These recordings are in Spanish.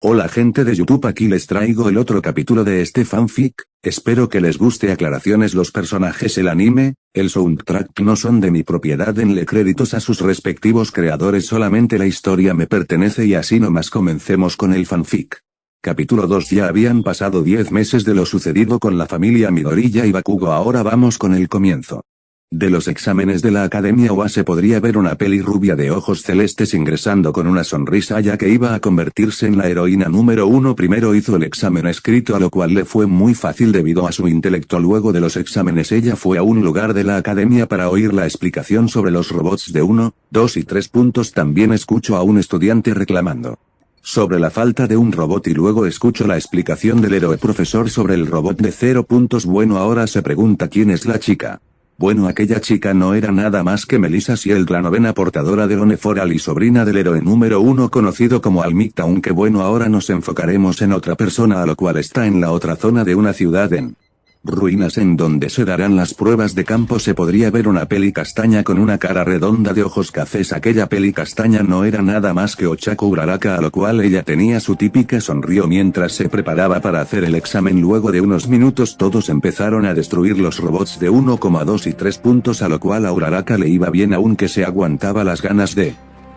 Hola gente de YouTube, aquí les traigo el otro capítulo de este fanfic, espero que les guste. Aclaraciones: los personajes, el anime, el soundtrack no son de mi propiedad, denle créditos a sus respectivos creadores, solamente la historia me pertenece y así nomás. Comencemos con el fanfic. Capítulo 2. Ya habían pasado 10 meses de lo sucedido con la familia Midoriya y Bakugo. Ahora vamos con el comienzo. De los exámenes de la Academia OA se podría ver una peli rubia de ojos celestes ingresando con una sonrisa, ya que iba a convertirse en la heroína número 1. Primero hizo el examen escrito, a lo cual le fue muy fácil debido a su intelecto. Luego de los exámenes ella fue a un lugar de la academia para oír la explicación sobre los robots de 1, 2 y 3 puntos. También escuchó a un estudiante reclamando sobre la falta de un robot y luego escuchó la explicación del héroe profesor sobre el robot de 0 puntos. Bueno, ahora se pregunta quién es la chica. Bueno, aquella chica no era nada más que Melissa Ciel, la novena portadora del Oneforal y sobrina del héroe número 1 conocido como Almicta. Aunque bueno, ahora nos enfocaremos en otra persona, a lo cual está en la otra zona de una ciudad en ruinas en donde se darán las pruebas de campo. Se podría ver una peli castaña con una cara redonda de ojos cafés. Aquella peli castaña no era nada más que Ochako Uraraka, a lo cual ella tenía su típica sonrío mientras se preparaba para hacer el examen. Luego de unos minutos todos empezaron a destruir los robots de 1, 2 y 3 puntos, a lo cual a Uraraka le iba bien, aunque se aguantaba las ganas de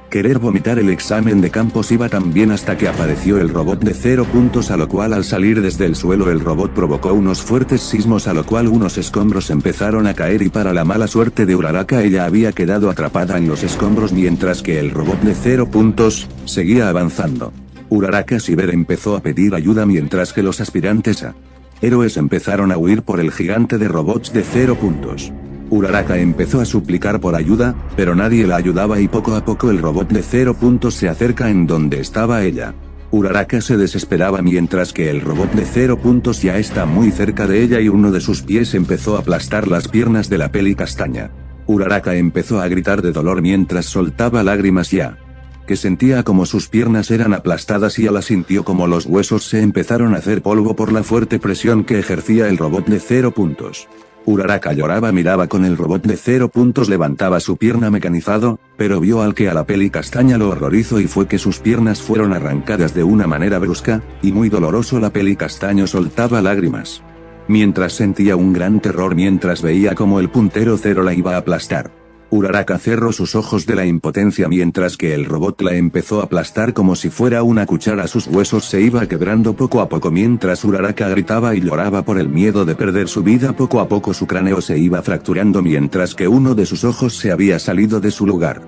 querer vomitar. El examen de campos iba tan bien hasta que apareció el robot de 0 puntos, a lo cual al salir desde el suelo el robot provocó unos fuertes sismos, a lo cual unos escombros empezaron a caer y para la mala suerte de Uraraka ella había quedado atrapada en los escombros mientras que el robot de 0 puntos seguía avanzando. Uraraka Cyber empezó a pedir ayuda mientras que los aspirantes a héroes empezaron a huir por el gigante de robots de 0 puntos. Uraraka empezó a suplicar por ayuda, pero nadie la ayudaba y poco a poco el robot de 0 puntos se acerca en donde estaba ella. Uraraka se desesperaba mientras que el robot de 0 puntos ya está muy cerca de ella y uno de sus pies empezó a aplastar las piernas de la peli castaña. Uraraka empezó a gritar de dolor mientras soltaba lágrimas, ya que sentía como sus piernas eran aplastadas y la sintió como los huesos se empezaron a hacer polvo por la fuerte presión que ejercía el robot de 0 puntos. Uraraka lloraba, miraba con el robot de 0 puntos, levantaba su pierna mecanizado, pero vio al que a la peli castaña lo horrorizó y fue que sus piernas fueron arrancadas de una manera brusca, y muy doloroso. La peli castaño soltaba lágrimas mientras sentía un gran terror mientras veía como el puntero 0 la iba a aplastar. Uraraka cerró sus ojos de la impotencia mientras que el robot la empezó a aplastar como si fuera una cuchara. Sus huesos se iba quebrando poco a poco mientras Uraraka gritaba y lloraba por el miedo de perder su vida. Poco a poco su cráneo se iba fracturando mientras que uno de sus ojos se había salido de su lugar.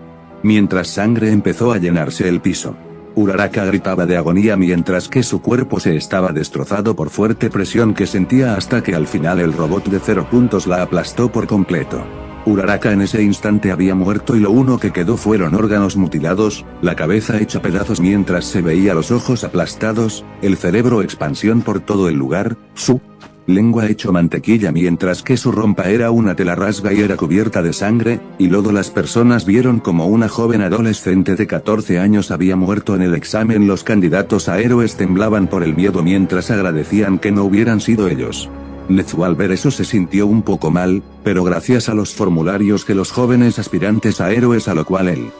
Mientras sangre empezó a llenarse el piso. Uraraka gritaba de agonía mientras que su cuerpo se estaba destrozado por fuerte presión que sentía hasta que al final el robot de 0 puntos la aplastó por completo. Uraraka en ese instante había muerto y lo único que quedó fueron órganos mutilados, la cabeza hecha pedazos mientras se veía los ojos aplastados, el cerebro expansión por todo el lugar, su lengua hecho mantequilla mientras que su rompa era una tela rasga y era cubierta de sangre y lodo. Las personas vieron como una joven adolescente de 14 años había muerto en el examen. Los candidatos a héroes temblaban por el miedo mientras agradecían que no hubieran sido ellos. Netsu al ver eso se sintió un poco mal, pero gracias a los formularios que los jóvenes aspirantes a héroes, a lo cual el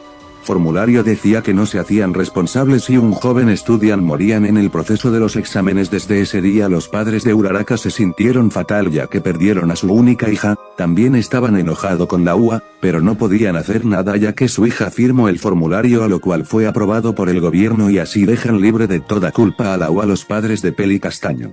formulario decía que no se hacían responsables si un joven estudiante morían en el proceso de los exámenes. Desde ese día los padres de Uraraka se sintieron fatal ya que perdieron a su única hija. También estaban enojados con la UA, pero no podían hacer nada ya que su hija firmó el formulario, a lo cual fue aprobado por el gobierno y así dejan libre de toda culpa a la UA. Los padres de peli castaño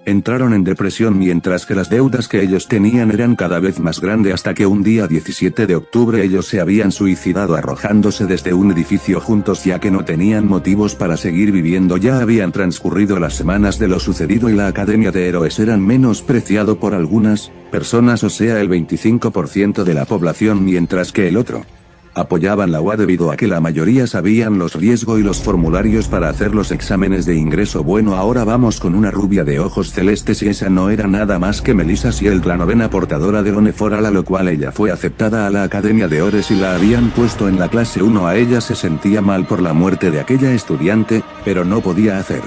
entraron en depresión mientras que las deudas que ellos tenían eran cada vez más grandes hasta que un día 17 de octubre ellos se habían suicidado arrojándose desde un edificio juntos ya que no tenían motivos para seguir viviendo. Ya habían transcurrido las semanas de lo sucedido y la Academia de Héroes eran menospreciado por algunas personas, o sea el 25% de la población, mientras que el otro apoyaban la UA debido a que la mayoría sabían los riesgos y los formularios para hacer los exámenes de ingreso. Bueno, ahora vamos con una rubia de ojos celestes y esa no era nada más que Melissa Ciel, la novena portadora del Oneforal, a lo cual ella fue aceptada a la Academia de Héroes y la habían puesto en la clase 1. A ella se sentía mal por la muerte de aquella estudiante, pero no podía hacer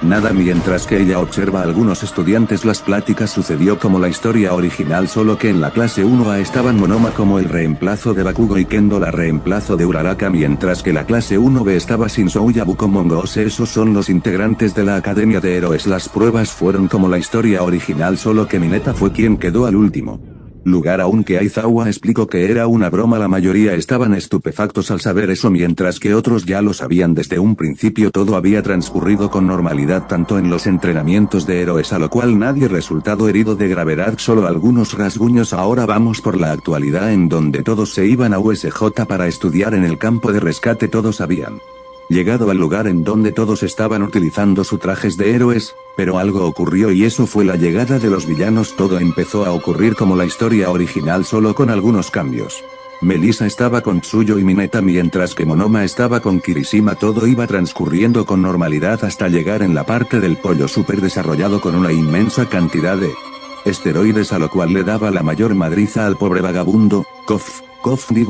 Nada, mientras que ella observa a algunos estudiantes, las pláticas sucedió como la historia original, solo que en la clase 1A estaban Monoma como el reemplazo de Bakugo y Kendo la reemplazo de Uraraka, mientras que la clase 1B estaba sin Souyabu como Ngose. Esos son los integrantes de la Academia de Héroes. Las pruebas fueron como la historia original, solo que Mineta fue quien quedó al último lugar, aunque Aizawa explicó que era una broma. La mayoría estaban estupefactos al saber eso, mientras que otros ya lo sabían desde un principio. Todo había transcurrido con normalidad tanto en los entrenamientos de héroes, a lo cual nadie resultado herido de gravedad, solo algunos rasguños. Ahora vamos por la actualidad, en donde todos se iban a USJ para estudiar en el campo de rescate. Todos habían llegado al lugar en donde todos estaban utilizando sus trajes de héroes, pero algo ocurrió y eso fue la llegada de los villanos. Todo empezó a ocurrir como la historia original, solo con algunos cambios. Melissa estaba con Tsuyu y Mineta, mientras que Monoma estaba con Kirishima. Todo iba transcurriendo con normalidad hasta llegar en la parte del pollo super desarrollado con una inmensa cantidad de esteroides, a lo cual le daba la mayor madriza al pobre vagabundo.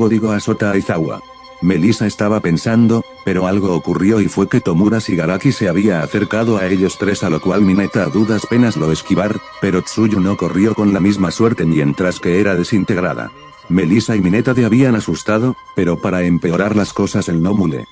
Digo a Sota Aizawa. Melissa estaba pensando, pero algo ocurrió y fue que Tomura Shigaraki se había acercado a ellos tres, a lo cual Mineta a duras penas lo esquivar, pero Tsuyu no corrió con la misma suerte, mientras que era desintegrada. Melissa y Mineta te habían asustado, pero para empeorar las cosas el Nomule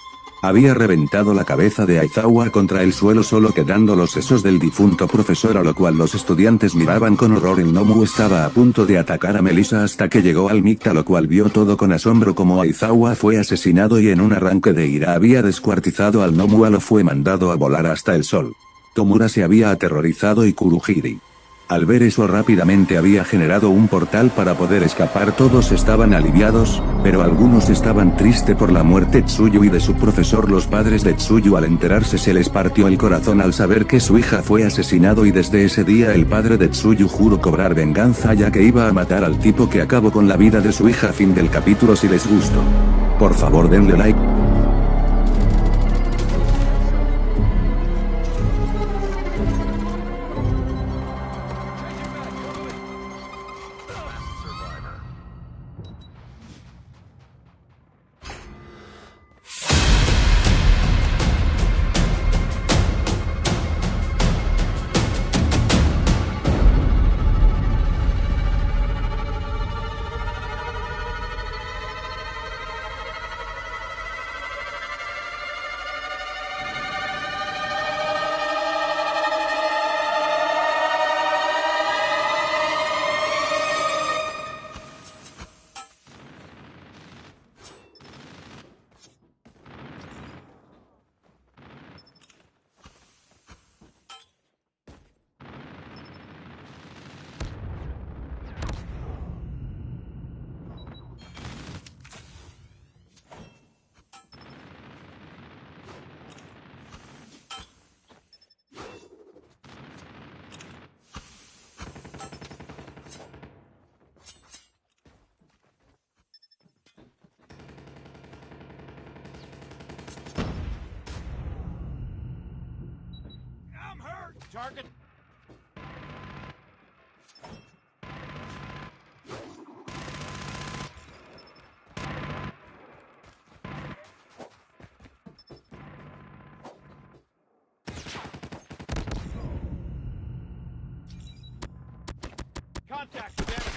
había reventado la cabeza de Aizawa contra el suelo, solo quedando los sesos del difunto profesor, a lo cual los estudiantes miraban con horror. El Nomu estaba a punto de atacar a Melissa hasta que llegó al Mikta, lo cual vio todo con asombro como Aizawa fue asesinado y en un arranque de ira había descuartizado al Nomu, lo fue mandado a volar hasta el sol. Tomura se había aterrorizado y Kuruhiri, al ver eso, rápidamente había generado un portal para poder escapar. Todos estaban aliviados, pero algunos estaban tristes por la muerte de Tsuyu y de su profesor. Los padres de Tsuyu, al enterarse, se les partió el corazón al saber que su hija fue asesinado, y desde ese día el padre de Tsuyu juró cobrar venganza, ya que iba a matar al tipo que acabó con la vida de su hija. Fin del capítulo. Si les gustó, por favor denle like. Target. Contact with enemy.